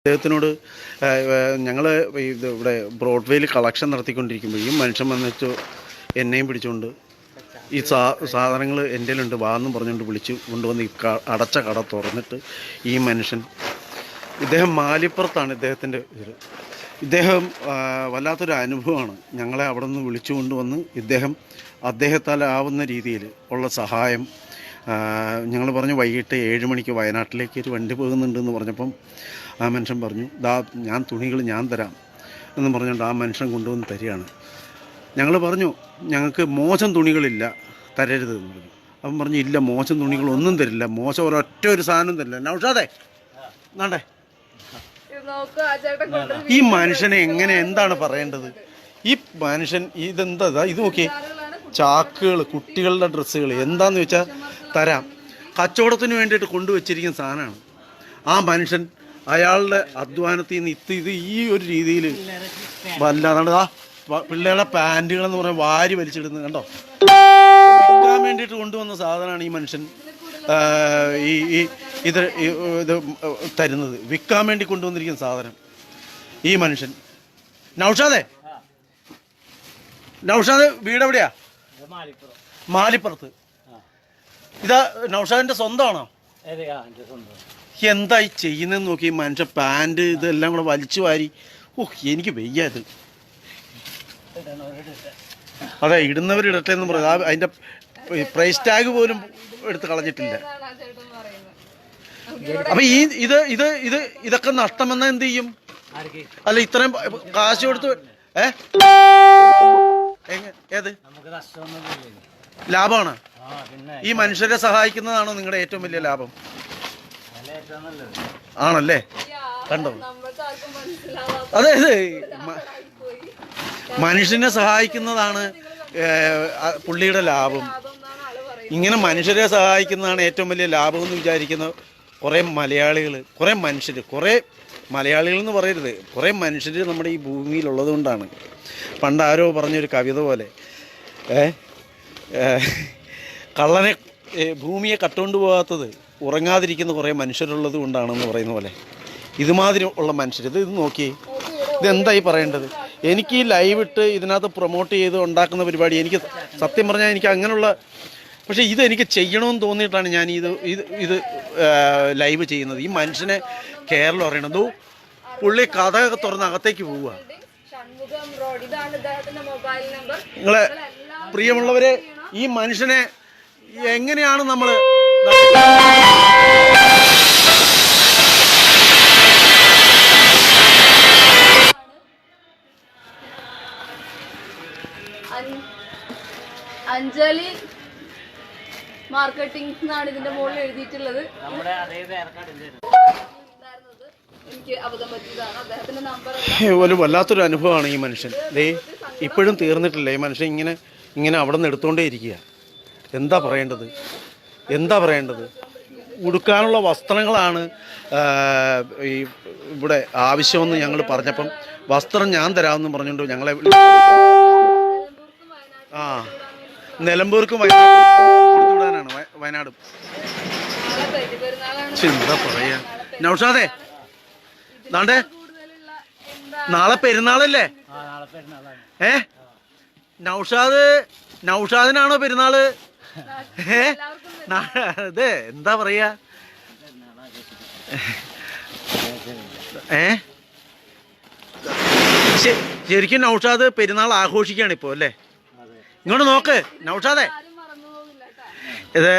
അദ്ദേഹത്തിനോട് ഞങ്ങൾ ഇത് ഇവിടെ ബ്രോഡ്വേയിൽ കളക്ഷൻ നടത്തിക്കൊണ്ടിരിക്കുമ്പോൾ ഈ മനുഷ്യൻ വന്നിട്ട് എന്നെയും പിടിച്ചുകൊണ്ട് ഈ സാധനങ്ങൾ എൻ്റെ ഉണ്ട് വാന്നും പറഞ്ഞുകൊണ്ട് വിളിച്ച് കൊണ്ടുവന്ന് ഈ അടച്ച കട തുറന്നിട്ട് ഈ മനുഷ്യൻ ഇദ്ദേഹം മാലിപ്പുറത്താണ് ഇദ്ദേഹത്തിൻ്റെ ഇത്. ഇദ്ദേഹം വല്ലാത്തൊരു അനുഭവമാണ്. ഞങ്ങളെ അവിടെ നിന്ന് വിളിച്ചു കൊണ്ടുവന്ന് അദ്ദേഹത്താൽ ആവുന്ന രീതിയിൽ ഉള്ള സഹായം ഞങ്ങൾ പറഞ്ഞു. വൈകിട്ട് 7 മണിക്ക് വയനാട്ടിലേക്ക് ഒരു വണ്ടി പോകുന്നുണ്ടെന്ന് പറഞ്ഞപ്പം ആ മനുഷ്യൻ പറഞ്ഞു, ഞാൻ തുണികൾ ഞാൻ തരാം എന്ന് പറഞ്ഞുകൊണ്ട് ആ മനുഷ്യൻ കൊണ്ടുവന്ന് തരികയാണ്. ഞങ്ങൾ പറഞ്ഞു, ഞങ്ങൾക്ക് മോശം തുണികളില്ല, തരരുത് എന്ന് പറഞ്ഞു. അവൻ പറഞ്ഞു, ഇല്ല, മോശം തുണികളൊന്നും തരില്ല, മോശം ഒരൊറ്റ ഒരു സാധനം തരില്ല. നൗഷാദേ നാണ്ടേ, ഈ മനുഷ്യനെ എങ്ങനെ എന്താണ് പറയേണ്ടത്? ഈ മനുഷ്യൻ ഇതെന്താ, ഇത് നോക്കി, ചാക്കുകൾ, കുട്ടികളുടെ ഡ്രസ്സുകൾ, എന്താന്ന് വെച്ചാൽ തരാം, കച്ചവടത്തിന് വേണ്ടിയിട്ട് കൊണ്ടുവച്ചിരിക്കുന്ന സാധനമാണ്. ആ മനുഷ്യൻ അയാളുടെ അധ്വാനത്തിൽ നിന്ന് ഇത് ഈ ഒരു രീതിയിൽ വല്ലാതാണ്ട് ആ പിള്ളേരുടെ പാൻറ്റുകളെന്ന് പറഞ്ഞാൽ വാരി വലിച്ചിടുന്നത് കണ്ടോ. വിൽക്കാൻ വേണ്ടിയിട്ട് കൊണ്ടുവന്ന സാധനമാണ് ഈ മനുഷ്യൻ ഇത് തരുന്നത്. വിൽക്കാൻ വേണ്ടി കൊണ്ടുവന്നിരിക്കുന്ന സാധനം ഈ മനുഷ്യൻ. നൗഷാദ് വീട് എവിടെയാ? മാലിപ്പുറത്ത്. ഇതാ നൗഷാദിന്റെ സ്വന്തമാണോ? എന്തായി ചെയ്യുന്നതെന്ന് നോക്കി. മനുഷ്യ പാൻറ് ഇതെല്ലാം കൂടെ വലിച്ചു വാരി, എനിക്ക് വയ്യ ഇത്. അതെ, ഇടുന്നവരിടട്ടെ എന്ന് പറയാം. അതിന്റെ പ്രൈസ് ടാഗ് പോലും എടുത്ത് കളഞ്ഞിട്ടില്ല. അപ്പൊ ഇതൊക്കെ നഷ്ടമെന്നാ എന്ത് ചെയ്യും? അല്ല, ഇത്രയും കാശ് കൊടുത്ത് ഏത് ലാഭമാണ്? ഈ മനുഷ്യരെ സഹായിക്കുന്നതാണോ നിങ്ങളുടെ ഏറ്റവും വലിയ ലാഭം? ആണല്ലേ? കണ്ടോ, അതെ, മനുഷ്യനെ സഹായിക്കുന്നതാണ് പുള്ളിയുടെ ലാഭം. ഇങ്ങനെ മനുഷ്യരെ സഹായിക്കുന്നതാണ് ഏറ്റവും വലിയ ലാഭം എന്ന് വിചാരിക്കുന്ന കുറേ മലയാളികൾ, കുറേ മനുഷ്യർ, കുറേ മലയാളികൾ എന്ന് പറയരുത്, കുറേ മനുഷ്യർ നമ്മുടെ ഈ ഭൂമിയിലുള്ളത് കൊണ്ടാണ്. പണ്ട് ആരോ പറഞ്ഞൊരു കവിത പോലെ, കള്ളനെ ഭൂമിയെ കട്ടുകൊണ്ട് പോകാത്തത് ഉറങ്ങാതിരിക്കുന്ന കുറേ മനുഷ്യരുള്ളത് കൊണ്ടാണെന്ന് പറയുന്ന പോലെ ഇതുമാതിരി ഉള്ള മനുഷ്യർ. ഇത് നോക്കി, ഇതെന്തായി പറയേണ്ടത്? എനിക്ക് ഈ ലൈവ് ഇട്ട് ഇതിനകത്ത് പ്രൊമോട്ട് ചെയ്ത് ഉണ്ടാക്കുന്ന പരിപാടി എനിക്ക് സത്യം പറഞ്ഞാൽ എനിക്ക് അങ്ങനെയുള്ള, പക്ഷേ ഇതെനിക്ക് ചെയ്യണമെന്ന് തോന്നിയിട്ടാണ് ഞാൻ ഇത് ലൈവ് ചെയ്യുന്നത്. ഈ മനുഷ്യനെ കേരളം അറിയണത്. പുള്ളി കഥയൊക്കെ തുറന്ന് അകത്തേക്ക് പോവുക. നിങ്ങളെ പ്രിയമുള്ളവരെ, ഈ മനുഷ്യനെ എങ്ങനെയാണ് നമ്മൾ അഞ്ജലി മാർക്കറ്റിംഗ് എന്നാണ് ഇതിന്റെ മുകളിൽ എഴുതിയിട്ടുള്ളത്. ഒരു വല്ലാത്തൊരു അനുഭവമാണ് ഈ മനുഷ്യൻ. ഇപ്പോഴും തീർന്നിട്ടില്ല. ഈ മനുഷ്യൻ ഇങ്ങനെ അവിടെ നിന്ന് എടുത്തുകൊണ്ടേ ഇരിക്കുക. എന്താ പറയേണ്ടത്? ഉടുക്കാനുള്ള വസ്ത്രങ്ങളാണ് ഈ ഇവിടെ ആവശ്യമെന്ന് ഞങ്ങൾ പറഞ്ഞപ്പം വസ്ത്രം ഞാൻ തരാമെന്ന് പറഞ്ഞുകൊണ്ട് ഞങ്ങളെ നിലമ്പൂർക്കും കൊടുത്തുവിടാനാണ്. വയനാടും. എന്താ പറയാ നൗഷാദേ, നാണ്ടേ, നാളെ പെരുന്നാളല്ലേ? നൗഷാദിനാണോ പെരുന്നാള്? ഇത് എന്താ പറയാ? ശരിക്കും നൗഷാദ് പെരുന്നാൾ ആഘോഷിക്കുകയാണ് ഇപ്പോൾ അല്ലേ? ഇങ്ങോട്ട് നോക്ക് നൗഷാദേ, ഇത്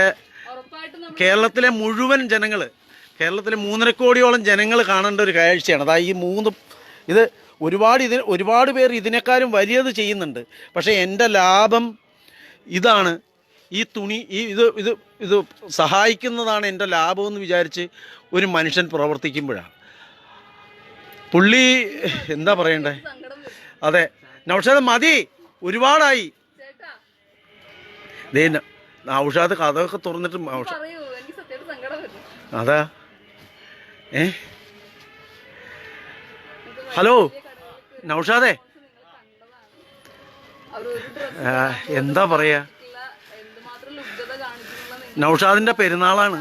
കേരളത്തിലെ മുഴുവൻ ജനങ്ങള്, കേരളത്തിലെ 3.5 കോടിയോളം ജനങ്ങൾ കാണേണ്ട ഒരു കാഴ്ചയാണ്. അതാ ഈ ഇത് ഒരുപാട് പേർ ഇതിനേക്കാളും വലിയത് ചെയ്യുന്നുണ്ട്. പക്ഷേ എൻ്റെ ലാഭം ഇതാണ്. ഈ തുണി ഇത് സഹായിക്കുന്നതാണ് എൻ്റെ ലാഭമെന്ന് വിചാരിച്ച് ഒരു മനുഷ്യൻ പ്രവർത്തിക്കുമ്പോഴാണ്. പുള്ളി എന്താ പറയണ്ടേ? അതെ നൗഷാദ്, മതി, ഒരുപാടായി. നൗഷാദ് കഥയൊക്കെ തുറന്നിട്ട് അതാ. ഹലോ നൗഷാദേ, എന്താ പറയാ? നൗഷാദിന്റെ പെരുന്നാളാണ്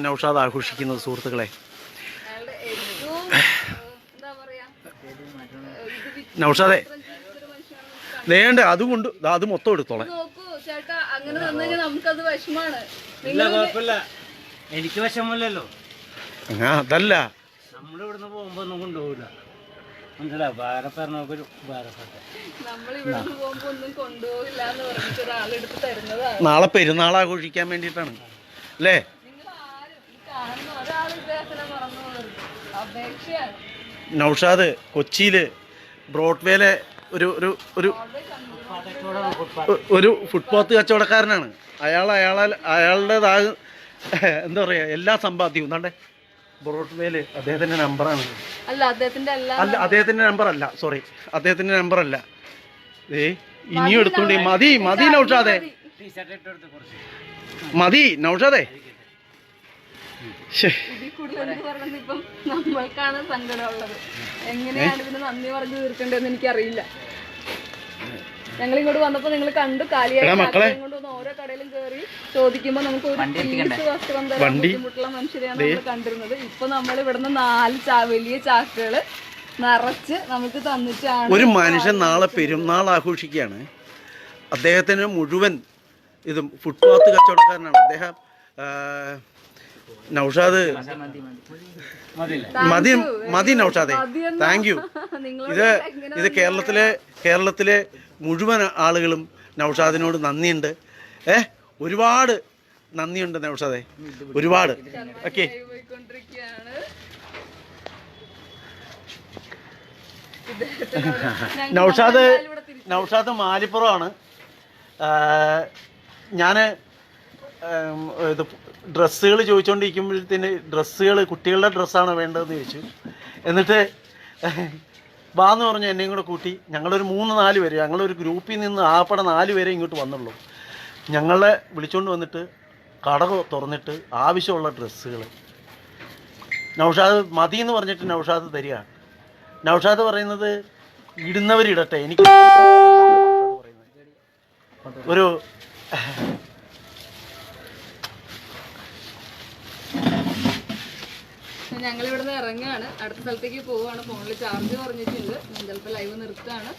നൗഷാദ് ആഘോഷിക്കുന്നത് സുഹൃത്തുക്കളെ. നൗഷാദേ വേണ്ട അതുകൊണ്ട് അത് മൊത്തം എടുത്തോളെ. നോക്കൂ ചേട്ടാ, അങ്ങനെ തന്നു കഴിഞ്ഞാൽ നമുക്കത് വിഷമാണ്. ഇല്ല കുഴപ്പമില്ല, എനിക്ക് വിഷമല്ലല്ലോ. അതല്ല നമ്മളിവിടുന്ന് പോകുമ്പോ ഒന്നും കൊണ്ടുപോകില്ല, മനസ്സിലാ. വേറെ പറഞ്ഞൊരു വേറെ നമ്മളിവിടുന്ന് പോകുമ്പോ ഒന്നും കൊണ്ടുപോകില്ല എന്ന് പറഞ്ഞിട്ട് ഒരാളെടുത്ത് തരുന്നതാണ്. നാളെ പെരുന്നാൾ ആഘോഷിക്കാൻ വേണ്ടിയിട്ടാണ് അല്ലേ? നിങ്ങൾ ആരും ഈ കാണുന്ന ഒരാൾ ഇദ്ദേഹത്തിനെ മറന്നു പോകരുത്, അപേക്ഷയാണ്. നൗഷാദ് കൊച്ചിയിൽ ബ്രോഡ്വേയിലെ ഒരു ഒരു ഒരു ഒരു ഫുട്പാത്ത് കച്ചവടക്കാരനാണ്. അയാളുടേതായ എന്താ പറയുക എല്ലാ സമ്പാദ്യവും എന്താണ്ടേ ബ്രോഡ്വേയിൽ അദ്ദേഹത്തിൻ്റെ നമ്പറാണ്. അല്ല അദ്ദേഹത്തിന്റെ അദ്ദേഹത്തിൻ്റെ നമ്പർ അല്ല, സോറി, അദ്ദേഹത്തിൻ്റെ നമ്പർ അല്ല. ഇനിയും എടുത്തോണ്ട് മതി മതി നൗഷാദേ, മതി നൗഷാദേ. ഇതിൽ കൂടുതൽ പറഞ്ഞത് ഇപ്പം നമ്മൾക്കാണ് സങ്കടമുള്ളത്. എങ്ങനെയാണ് ഇതിന് നന്ദി പറഞ്ഞു തീർക്കേണ്ടതെന്ന് എനിക്കറിയില്ല. ഞങ്ങൾ ഇങ്ങോട്ട് വന്നപ്പോ നിങ്ങൾ കണ്ടു കാലിയായി കൊണ്ട് ഓരോ കടയിലും കയറി ചോദിക്കുമ്പോ നമുക്ക് ഒരു പീസ് വസ്ത്രം തരാൻ ബുദ്ധിമുട്ടുള്ള മനുഷ്യരെയാണ് നമ്മൾ കണ്ടിരുന്നത്. ഇപ്പൊ നമ്മൾ ഇവിടുന്ന് 4 വലിയ ചാക്കുകള് നിറച്ച് നമുക്ക് തന്നിട്ടാണ്. ഒരു മനുഷ്യൻ നാളെ പെരുന്നാൾ ആഘോഷിക്കുകയാണ്. അദ്ദേഹത്തിന് മുഴുവൻ ഇതും ഫുട്പാത്ത് കച്ചവടക്കാരനാണ് അദ്ദേഹം. നൗഷാദ് മതി മതി നൗഷാദേ, താങ്ക് യു. ഇത് കേരളത്തിലെ മുഴുവൻ ആളുകളും നൗഷാദിനോട് നന്ദിയുണ്ട്. ഒരുപാട് നന്ദിയുണ്ട് നൗഷാദേ, ഒരുപാട്. ഓക്കെ, നൗഷാദ് മാലിപ്പുറമാണ്. ഞാൻ ഇത് ഡ്രസ്സുകൾ ചോദിച്ചുകൊണ്ടിരിക്കുമ്പോഴത്തേന് കുട്ടികളുടെ ഡ്രസ്സാണ് വേണ്ടതെന്ന് ചോദിച്ചു. എന്നിട്ട് വാന്ന് പറഞ്ഞു എന്നെയും കൂടെ കൂട്ടി. ഞങ്ങളൊരു 3-4 പേര്, ഞങ്ങളൊരു ഗ്രൂപ്പിൽ നിന്ന് ആപ്പടെ 4 പേരെ ഇങ്ങോട്ട് വന്നുള്ളൂ. ഞങ്ങളെ വിളിച്ചുകൊണ്ട് വന്നിട്ട് കട തുറന്നിട്ട് ആവശ്യമുള്ള ഡ്രസ്സുകൾ നൗഷാദ് മതി എന്ന് പറഞ്ഞിട്ട് നൗഷാദ് തരികയാണ്. നൗഷാദ് പറയുന്നത് ഇടുന്നവരിടട്ടെ, എനിക്ക് ഒരു ഞങ്ങൾ ഇവിടുന്ന് ഇറങ്ങുകയാണ്, അടുത്ത സ്ഥലത്തേക്ക് പോവുകയാണ്. ഫോണിൽ ചാർജ് കുറഞ്ഞിട്ടുണ്ട്, ഞാൻ ചിലപ്പോൾ ലൈവ് നിർത്തുകയാണ്.